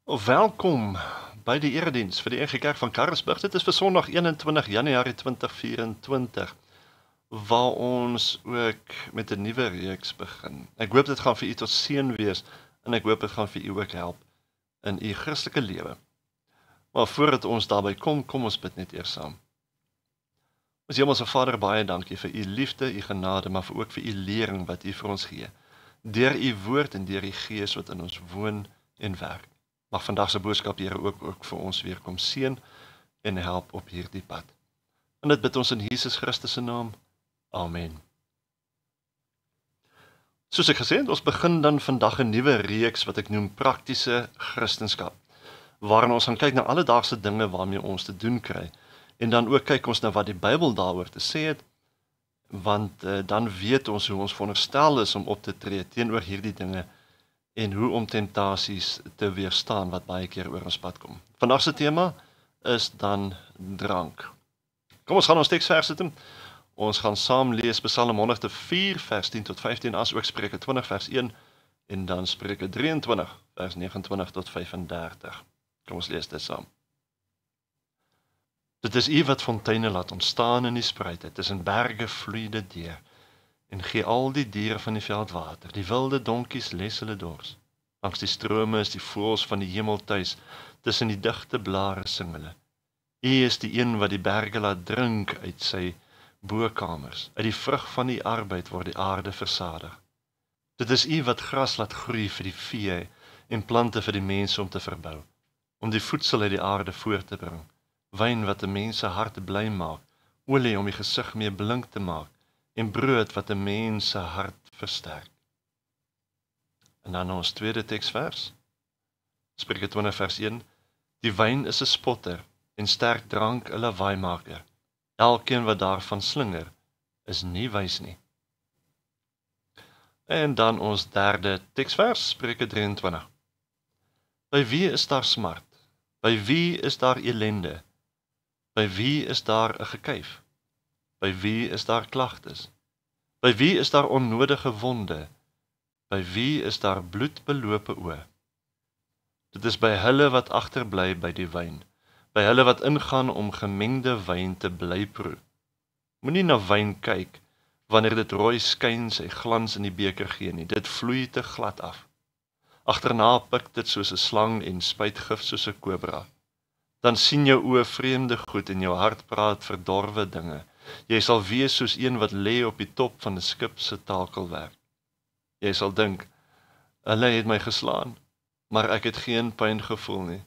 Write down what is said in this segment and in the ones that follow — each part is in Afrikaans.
Welkom by die erediens vir die NG Kerk van Karasburg. Dit is vir Sondag 21 Januarie 2024, waar ons ook met 'n nuwe reeks begin. Ek hoop dit gaan vir u tot seën wees en ek hoop dit gaan vir u ook help in u Christelike lewe. Maar voordat ons daarby kom ons bid net eers saam. Ons Hemelse Vader, baie dankie vir u liefde, u genade, maar ook vir u lering wat u vir ons gee. Deur u woord en deur u Gees wat in ons woon en werk. Mag vandag se boodskap, Here, ook vir ons weer kom seën en help op hierdie pad. En dit bid ons in Jesus Christus se naam. Amen. Soos ek gesê het, ons begin dan vandag 'n nuwe reeks wat ek noem praktiese Christendom, waarin ons gaan kyk na alledaagse dinge waarmee ons te doen kry. En dan ook kyk ons na wat die Bybel daaroor te sê het, want dan weet ons hoe ons veronderstel is om op te tree teenoor hierdie dinge en hoe om temptasies te weerstaan wat baie keer oor ons pad kom. Vandag se tema is dan drank. Kom ons gaan ons teksverse toe. Ons gaan saam lees Psalm 104 vers 10 tot 15, as ook Spreuke 20 vers 1 en dan Spreuke 23 vers 29 tot 35. Kom ons lees dit saam. Dit is U wat fonteine laat ontstaan in die spruite, tussen berge vloei dit deur, en gee al die diere van die veld water. Die wilde donkies les hulle dors. Langs die strome is die voëls van die hemel tuis, tussen die digte blare sing hulle. U is die een wat die berge laat drink uit sy bokamers. Uit die vrug van die arbeid word die aarde versadig. Dit is U wat gras laat groei vir die vee en plante vir die mense om te verbou, om die voedsel uit die aarde voort te bring. Wyn wat 'n mens se hart bly maak, olie om die gesig mee blink te maak, en brood wat 'n mens se hart versterk. En dan ons tweede teksvers, Spreuke 20 vers 1, die wyn is 'n spotter, en sterk drank 'n lawaaimaker. Elkeen wat daarvan slinger, is nie wys nie. En dan ons derde teksvers, Spreuke 23. By wie is daar smart? By wie is daar elende? By wie is daar 'n gekuif? By wie is daar klagtes? By wie is daar onnodige wonde? By wie is daar bloedbelope oë? Dit is by hulle wat agterbly by die wyn, by hulle wat ingaan om gemengde wyn te bly proe. Moenie na wyn kyk, wanneer dit rooi skyn sy glans in die beker gee nie, dit vloei te glad af. Agterna pik dit soos 'n slang en spuit gif soos 'n kobra. Dan sien jou oë vreemde goed en jou hart praat verdorwe dinge. Jy sal wees soos een wat lê op die top van 'n skip se takelwerk. Jy sal dink, hulle het my geslaan, maar ek het geen pyn gevoel nie.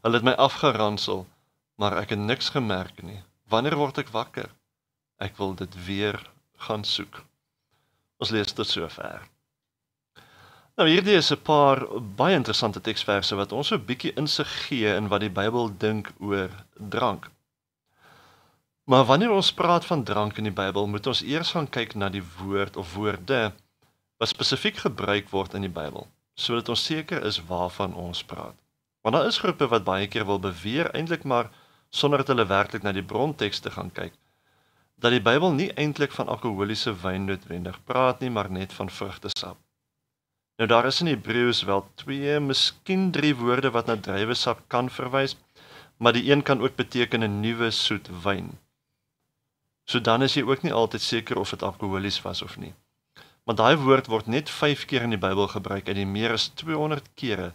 Hulle het my afgeransel, maar ek het niks gemerk nie. Wanneer word ek wakker? Ek wil dit weer gaan soek. Ons lees tot sover. Nou hierdie is 'n paar baie interessante teksverse wat ons so 'n bietjie insig gee in wat die Bybel dink oor drank. Maar wanneer ons praat van drank in die Bybel, moet ons eers gaan kyk na die woord of woorde wat spesifiek gebruik word in die Bybel, sodat ons seker is waarvan ons praat. Want daar is groepe wat baie keer wil beweer, eintlik maar sonder dat hulle werklik na die brontekste gaan kyk, dat die Bybel nie eintlik van alkoholiese wyn noodwendig praat nie, maar net van vrugtesap. Nou daar is in Hebreëus wel 2, miskien 3 woorde wat na druiwesap kan verwys, maar die een kan ook beteken 'n nuwe soet wyn. So dan is jy ook nie altyd seker of dit alkoholies was of nie. Maar daai woord word net 5 keer in die Bybel gebruik uit die meer as 200 kere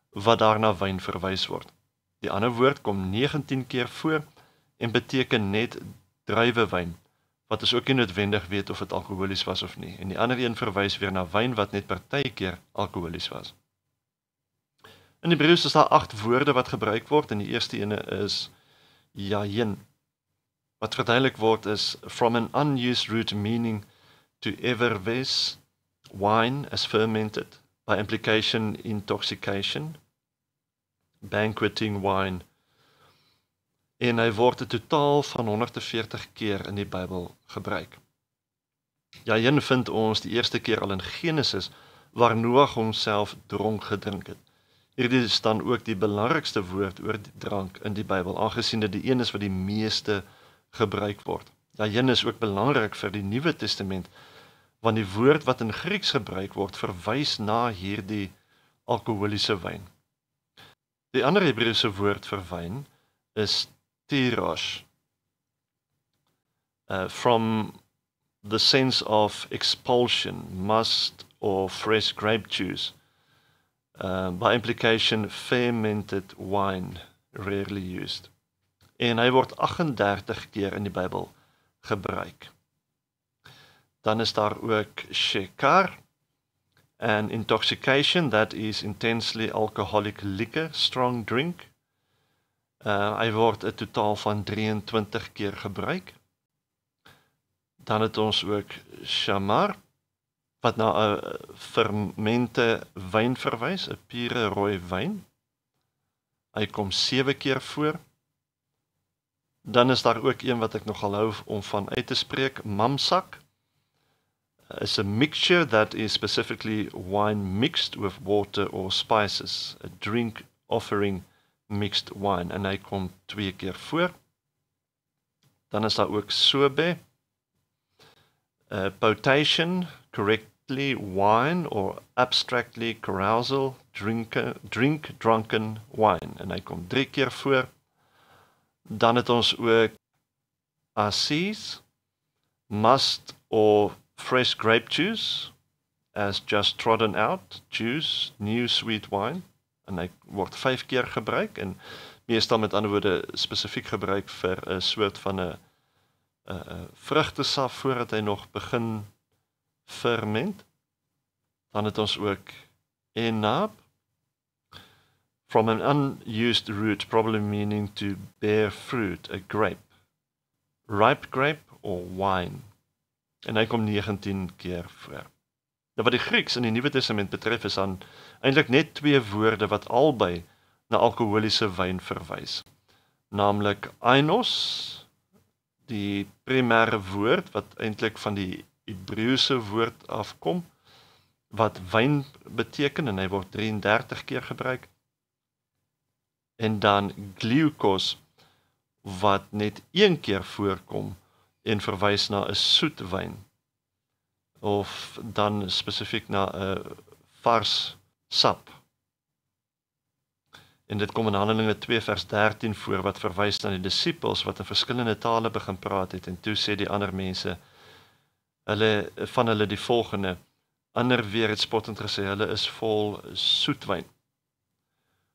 wat daar na wyn verwys word. Die ander woord kom 19 keer voor en beteken net druiwewyn, wat ons ook nie noodwendig weet of dit alkoholies was of nie. En die ander een verwys weer na wyn wat net partykeer alkoholies was. In Hebreëus is daar 8 woorde wat gebruik word en die eerste ene is yayin. Wat verduidelik word is from an unused root meaning to effervesce, wine as fermented, by implication intoxication, banqueting wine. En hy word 'n totaal van 140 keer in die Bybel gebruik. Yayin vind ons die eerste keer al in Genesis, waar Noag homself dronk gedrink het. Hierdie is dan ook die belangrikste woord oor die drank in die Bybel, aangesien dit die een is wat die meeste gebruik word. Yayin is ook belangrik vir die Nuwe Testament, want die woord wat in Grieks gebruik word, verwys na hierdie alkoholiese wyn. Die ander Hebreëse woord vir wyn is tirosh, from the sense of expulsion, must or fresh grape juice. By implication, fermented wine, rarely used. En hy word 38 keer in die Bybel gebruik. Dan is daar ook shekar, an intoxication that is intensely alcoholic liquor, strong drink. Hy word 'n totaal van 23 keer gebruik. Dan het ons ook shamar, wat na 'n fermente wyn verwys, 'n pure rooi wyn. Hy kom 7 keer voor. Dan is daar ook een wat ek nogal hou om van uit te spreek, mamsak. Is a mixture that is specifically wine mixed with water or spices, a drink offering mixed wine, en hy kom 2 keer voor. Dan is daar ook sobe, potation, correctly wine or abstractly carousal, drink drunken wine, en hy kom 3 keer voor. Dan het ons ook asis, must or fresh grape juice, as just trodden out, juice, new sweet wine, en hy word 5 keer gebruik, en meestal met ander woorde spesifiek gebruik vir 'n soort van 'n vrugtesap voordat hy nog begin ferment. Dan het ons ook enab, from an unused root, probably meaning to bear fruit, a grape, ripe grape or wine. En hy kom 19 keer voor. Nou wat die Grieks in die Nuwe Testament betref, is dan eintlik net 2 woorde wat albei na alkoholiese wyn verwys. Naamlik ainos, die primêre woord wat eintlik van die Hebreëse woord afkom, wat wyn beteken, en hy word 33 keer gebruik. En dan glyukos, wat net 1 keer voorkom en verwys na 'n soet wyn, of dan spesifiek na 'n vars sap. En dit kom in Handelinge 2 vers 13 voor, wat verwys na die disippels wat in verskillende tale begin praat het, en toe sê die ander mense, van hulle die volgende, ander weer het spottend gesê, hulle is vol soetwyn.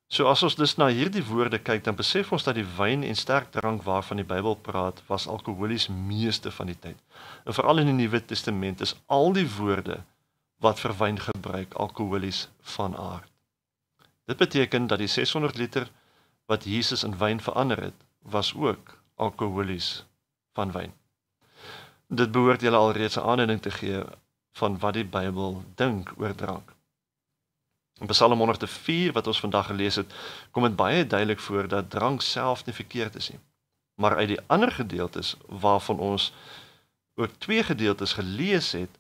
So as ons dus na hierdie woorde kyk, dan besef ons dat die wyn en sterk drank waarvan die Bybel praat, was alkoholies meeste van die tyd. En veral in die Nuwe Testament is al die woorde wat vir wyn gebruik, alkoholies van aard. Dit beteken dat die 600 liter wat Jesus in wyn verander het, was ook alkoholies van wyn. Dit behoort julle alreeds 'n aanleiding te gee van wat die Bybel dink oor drank. In Psalm 104 wat ons vandag gelees het, kom dit baie duidelik voor dat drank self nie verkeerd is nie. Maar uit die ander gedeeltes waarvan ons ook 2 gedeeltes gelees het,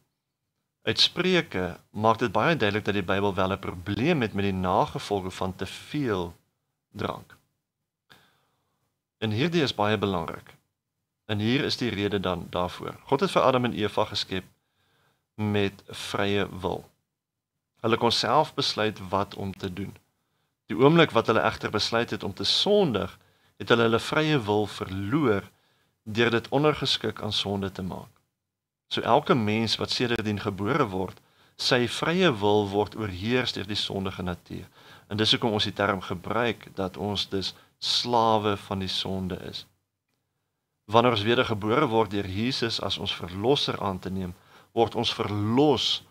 uit Spreuke, maak dit baie duidelik dat die Bybel wel 'n probleem het met die nagevolge van te veel drank. En hierdie is baie belangrik. En hier is die rede dan daarvoor. God het vir Adam en Eva geskep met vrye wil. Hulle kon self besluit wat om te doen. Die oomblik wat hulle egter besluit het om te sondig, het hulle vrye wil verloor deur dit ondergeskik aan sonde te maak. So elke mens wat sedertdien gebore word, sy vrye wil word oorheers deur die sondige natuur. En dis hoekom ons die term gebruik dat ons dus slawe van die sonde is. Wanneer ons wedergebore word deur Jesus as ons verlosser aan te neem, word ons verlos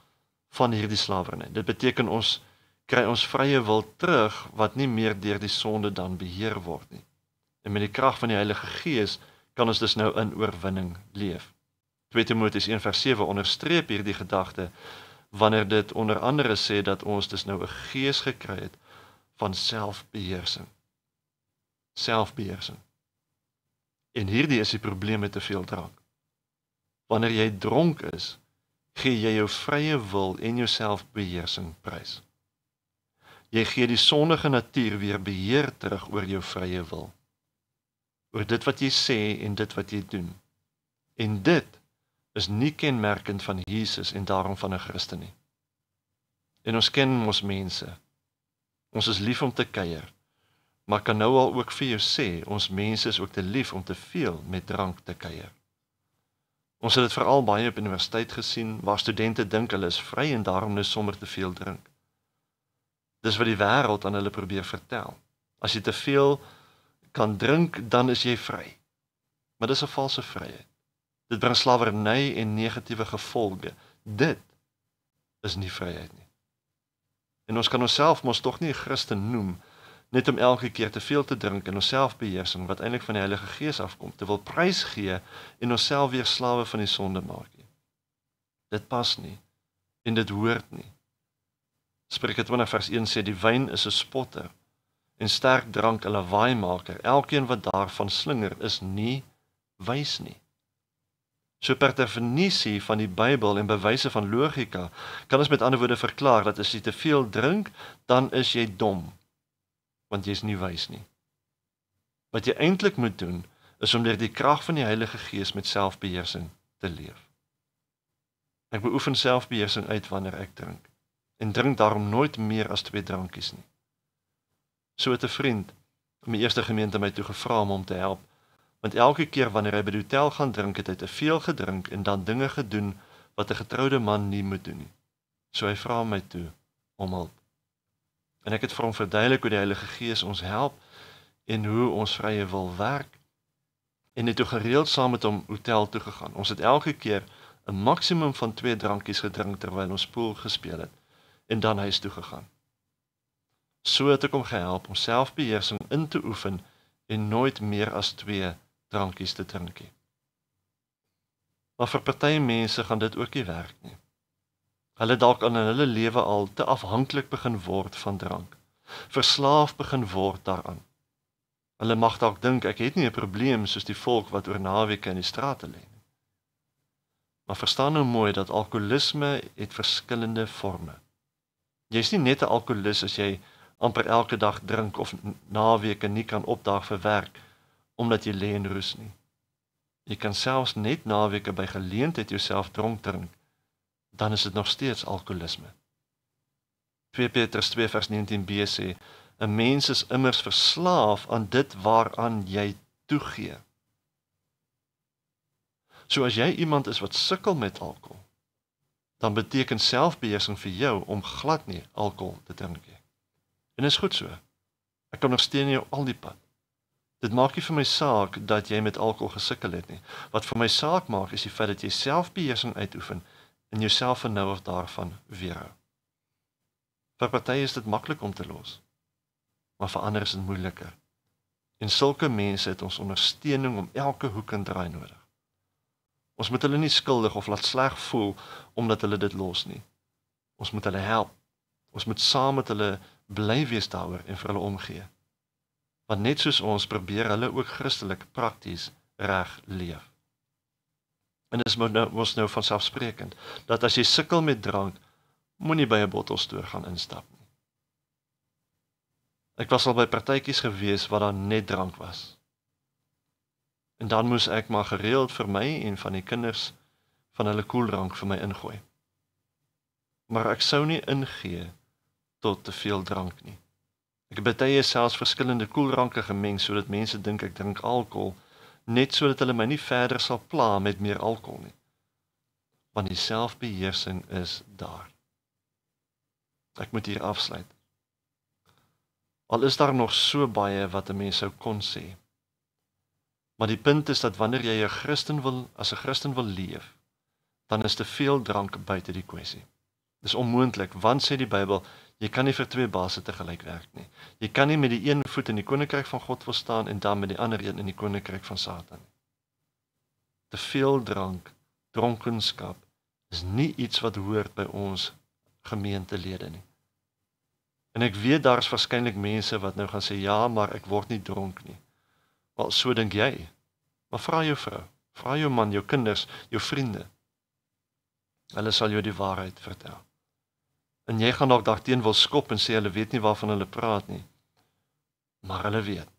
van hierdie slawerny. Dit beteken ons kry ons vrye wil terug wat nie meer deur die sonde dan beheer word nie. En met die krag van die Heilige Gees kan ons dus nou in oorwinning leef. 2 Timoteus 1 vers 7 onderstreep hierdie gedagte wanneer dit onder andere sê dat ons dus nou 'n gees gekry het van selfbeheersing. Selfbeheersing. En hierdie is die probleem met te veel drank. Wanneer jy dronk is, gee jy jou vrye wil en jou selfbeheersing prys. Jy gee die sondige natuur weer beheer terug oor jou vrye wil. Oor dit wat jy sê en dit wat jy doen. En dit is nie kenmerkend van Jesus en daarom van 'n Christen nie. En ons ken ons mense. Ons is lief om te kuier. Maar kan nou al ook vir jou sê, ons mense is ook te lief om te veel met drank te kuier. Ons het dit veral baie op universiteit gesien, waar studente dink hulle is vry en daarom nou sommer te veel drink. Dis wat die wêreld aan hulle probeer vertel. As jy te veel kan drink, dan is jy vry. Maar dis 'n valse vryheid. Dit bring slawerny en negatiewe gevolge. Dit is nie vryheid nie. En ons kan onsself mos tog nie 'n Christen noem, net om elke keer te veel te drink en onsself beheersing, wat eintlik van die Heilige Gees afkom, te wil prys gee en onsself weer slawe van die sonde maak nie. Dit pas nie, en dit hoort nie. Spreuke 20 vers 1 sê, die wyn is 'n spotter, en sterk drank 'n lawaaimaker. Elkeen wat daarvan slinger is nie wys nie. So per definisie van die Bybel en bewyse van logika, kan ons met ander woorde verklaar dat as jy te veel drink, dan is jy dom, want jy is nie wys nie. Wat jy eintlik moet doen, is om deur die krag van die Heilige Gees met selfbeheersing te leef. Ek beoefen selfbeheersing uit wanneer ek drink, en drink daarom nooit meer as 2 drankies nie. So het 'n vriend in my eerste gemeente my toe gevra om hom te help, want elke keer wanneer hy by die hotel gaan drink, het hy te veel gedrink en dan dinge gedoen wat 'n getroude man nie moet doen nie. So hy vra my toe om hulp. En ek het vir hom verduidelik hoe die Heilige Gees ons help en hoe ons vrye wil werk, en het toe gereeld saam met hom hotel toe gegaan. Ons het elke keer 'n maksimum van 2 drankies gedrink terwyl ons pool gespeel het, en dan huis toe gegaan. So het ek hom gehelp om selfbeheersing in te oefen en nooit meer as 2 drankies te drink nie. Maar vir party mense gaan dit ook nie werk nie. Hulle dalk in hulle lewe al te afhanklik begin word van drank, verslaaf begin word daaraan. Hulle mag dalk dink ek het nie 'n probleem soos die volk wat oor naweke in die strate lê nie. Maar verstaan nou mooi dat alkoholisme het verskillende forme. Jy's nie net 'n alkoholist as jy amper elke dag drink of naweke nie kan opdaag vir werk, omdat jy lê en roes nie. Jy kan selfs net naweke by geleentheid jouself dronk drink, dan is dit nog steeds alkoholisme. 2 Petrus 2 vers 19b sê, 'n mens is immers verslaaf aan dit waaraan jy toegee. So as jy iemand is wat sukkel met alkohol, dan beteken selfbeheersing vir jou om glad nie alkohol te drink nie. En is goed so. Ek ondersteun jou al die pad. Dit maak nie vir my saak dat jy met alkohol gesukkel het nie. Wat vir my saak maak is die feit dat jy selfbeheersing uitoefen en jouself van nou af daarvan weerhou. Vir party is dit maklik om te los, maar vir ander is dit moeiliker. En sulke mense het ons ondersteuning om elke hoek en draai nodig. Ons moet hulle nie skuldig of laat sleg voel omdat hulle dit los nie. Ons moet hulle help. Ons moet saam met hulle bly wees daaroor en vir hulle omgee. Want net soos ons probeer hulle ook Christelik prakties reg leef. En dit is mos nou vanselfsprekend, dat as jy sukkel met drank, moenie by 'n bottelstoer gaan instap nie. Ek was al by partytjies gewees waar daar net drank was. En dan moes ek maar gereeld vir my en van die kinders van hulle koeldrank vir my ingooi. Maar ek sou nie ingee tot te veel drank nie. Ek het baie selfs verskillende koeldranke gemeng sodat mense dink ek drink alkohol, net sodat hulle my nie verder sal pla met meer alkohol nie. Want die selfbeheersing is daar. Ek moet hier afsluit. Al is daar nog so baie wat 'n mens sou kon sê. Maar die punt is dat wanneer jy as 'n Christen wil leef, dan is te veel drank buite die kwessie. Dis onmoontlik, want sê die Bybel, jy kan nie vir 2 baase tegelyk werk nie. Jy kan nie met die een voet in die koninkryk van God wil staan en dan met die ander een in die koninkryk van Satan nie. Te veel drank, dronkenskap, is nie iets wat hoort by ons gemeentelede nie. En ek weet daar's waarskynlik mense wat nou gaan sê, ja, maar ek word nie dronk nie. Wel, so dink jy. Maar vra jou vrou, vra jou man, jou kinders, jou vriende. Hulle sal jou die waarheid vertel. En jy gaan dalk daarteen wil skop en sê hulle weet nie waarvan hulle praat nie. Maar hulle weet.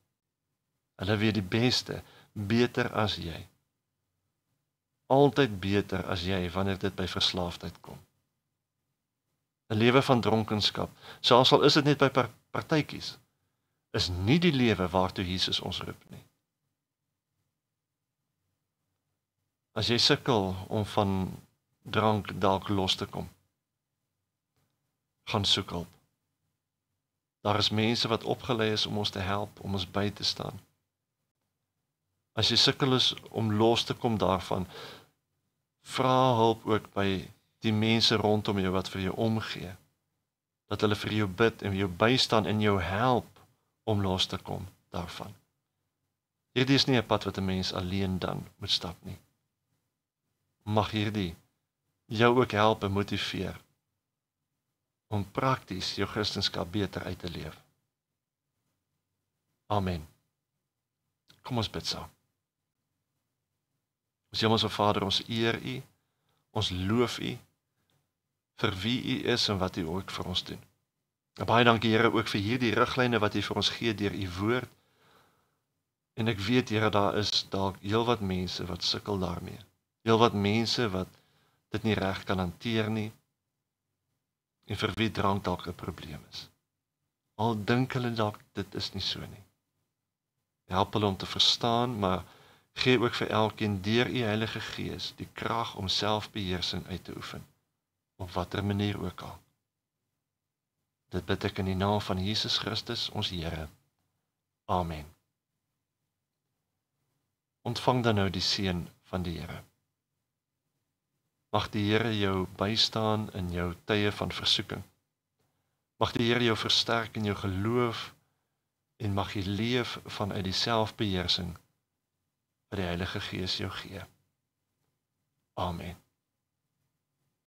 Hulle weet die beste, beter as jy. Altyd beter as jy wanneer dit by verslaafdheid kom. 'n Lewe van dronkenskap, selfs al is dit net by partytjies, is nie die lewe waartoe Jesus ons roep nie. As jy sukkel om van drank dalk los te kom, gaan soek hulp. Daar is mense wat opgelei is om ons te help, om ons by te staan. As jy sukkel is om los te kom daarvan, vra hulp ook by die mense rondom jou wat vir jou omgee, dat hulle vir jou bid en jou bystaan en jou help om los te kom daarvan. Hierdie is nie 'n pad wat 'n mens alleen dan moet stap nie. Mag hierdie jou ook help en motiveer om prakties jou Christendom beter uit te leef. Amen. Kom ons bid saam. Ons Hemelse Vader, ons eer U, ons loof U vir wie U is en wat U ook vir ons doen. En baie dankie Here ook vir hierdie riglyne wat U vir ons gee deur U woord. En ek weet Here, daar is dalk heelwat mense wat sukkel daarmee. Heelwat mense wat dit nie reg kan hanteer nie. En vir wie drank dalk 'n probleem is. Al dink hulle dalk dit is nie so nie. Help hulle om te verstaan, maar gee ook vir elkeen deur U Heilige Gees die krag om selfbeheersing uit te oefen, op watter manier ook al. Dit bid ek in die naam van Jesus Christus, ons Here. Amen. Ontvang dan nou die seën van die Here. Mag die Here jou bystaan in jou tye van versoeking. Mag die Here jou versterk in jou geloof en mag jy leef vanuit die selfbeheersing wat die Heilige Gees jou gee. Amen.